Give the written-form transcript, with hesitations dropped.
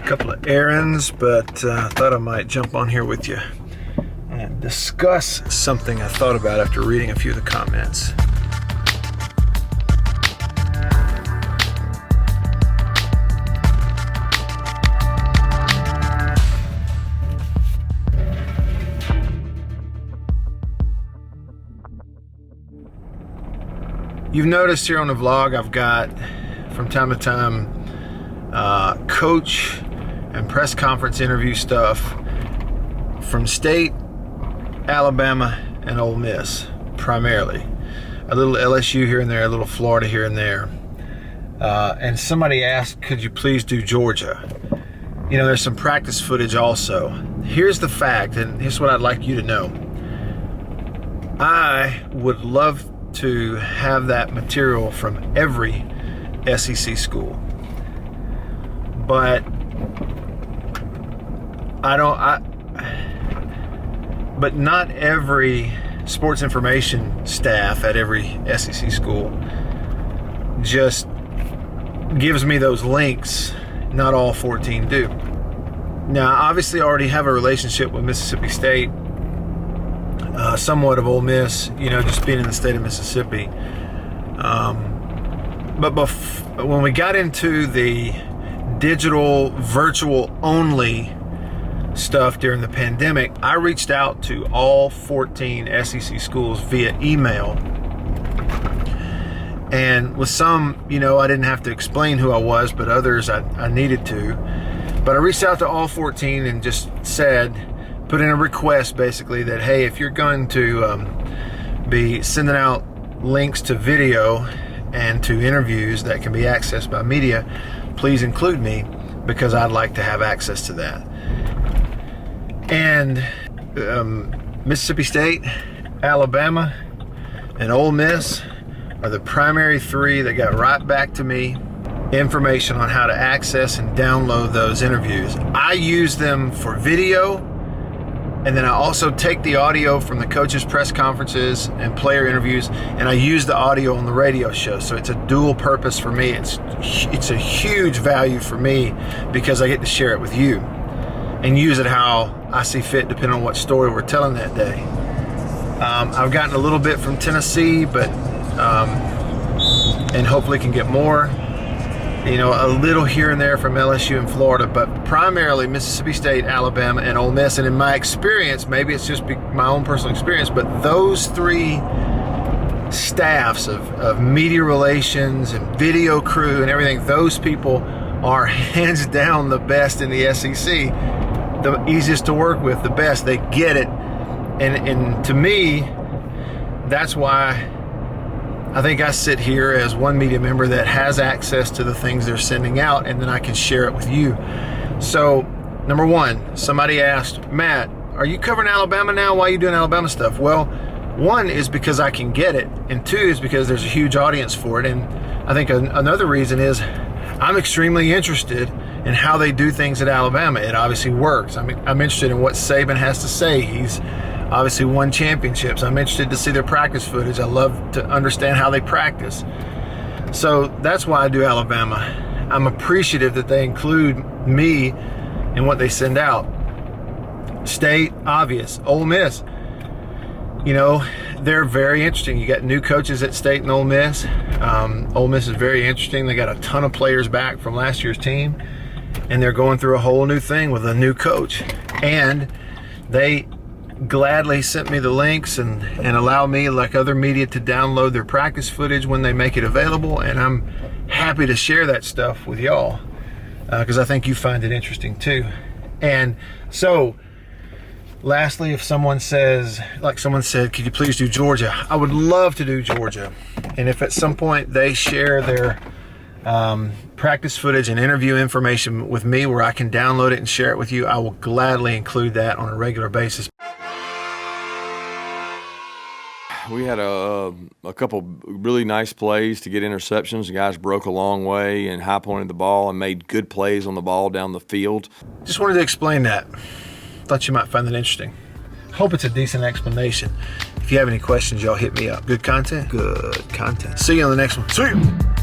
couple of errands, but thought I might jump on here with you and discuss something I thought about after reading a few of the comments. You've noticed here on the vlog I've got from time to time coach and press conference interview stuff from State, Alabama, and Ole Miss primarily. A little LSU here and there, a little Florida here and there. And somebody asked, could you please do Georgia? You know, there's some practice footage also. Here's the fact, and here's what I'd like you to know. I would love to have that material from every SEC school, but but not every sports information staff at every SEC school just gives me those links. Not all 14 do. Now, I obviously already have a relationship with Mississippi State, somewhat of Ole Miss, you know, just being in the state of Mississippi. But when we got into the digital, virtual only stuff during the pandemic, I reached out to all 14 SEC schools via email. And with some, you know, I didn't have to explain who I was, but others I needed to. But I reached out to all 14 and just said, put in a request basically that, hey, if you're going to be sending out links to video and to interviews that can be accessed by media, please include me because I'd like to have access to that. And Mississippi State, Alabama, and Ole Miss are the primary three that got right back to me information on how to access and download those interviews. I use them for video, and then I also take the audio from the coaches' press conferences and player interviews, and I use the audio on the radio show. So it's a dual purpose for me. It's a huge value for me because I get to share it with you and use it how I see fit depending on what story we're telling that day. I've gotten a little bit from Tennessee, but and hopefully can get more. You know, a little here and there from LSU and Florida, but primarily Mississippi State, Alabama, and Ole Miss. And in my experience, maybe it's just my own personal experience, but those three staffs of media relations and video crew and everything, those people are hands down the best in the SEC, the easiest to work with, the best. They get it. And to me, that's why I think I sit here as one media member that has access to the things they're sending out, and then I can share it with you. So, number one, somebody asked, Matt, are you covering Alabama now? Why are you doing Alabama stuff? Well, one is because I can get it, and two is because there's a huge audience for it. And I think another reason is I'm extremely interested in how they do things at Alabama. It obviously works. I'm interested in what Saban has to say. He's obviously won championships. I'm interested to see their practice footage. I love to understand how they practice. So that's why I do Alabama. I'm appreciative that they include me in what they send out. State, obvious. Ole Miss, you know, they're very interesting. You got new coaches at State and Ole Miss. Ole Miss is very interesting. They got a ton of players back from last year's team, and they're going through a whole new thing with a new coach. And they gladly sent me the links and allow me, like other media, to download their practice footage when they make it available, and I'm happy to share that stuff with y'all because I think you find it interesting too. And so lastly, if someone says, like someone said, could you please do Georgia? I would love to do Georgia. And if at some point they share their practice footage and interview information with me where I can download it and share it with you, I will gladly include that on a regular basis. We had a couple really nice plays to get interceptions. The guys broke a long way and high pointed the ball and made good plays on the ball down the field. Just wanted to explain that. Thought you might find that interesting. Hope it's a decent explanation. If you have any questions, y'all hit me up. Good content? Good content. See you on the next one. See you.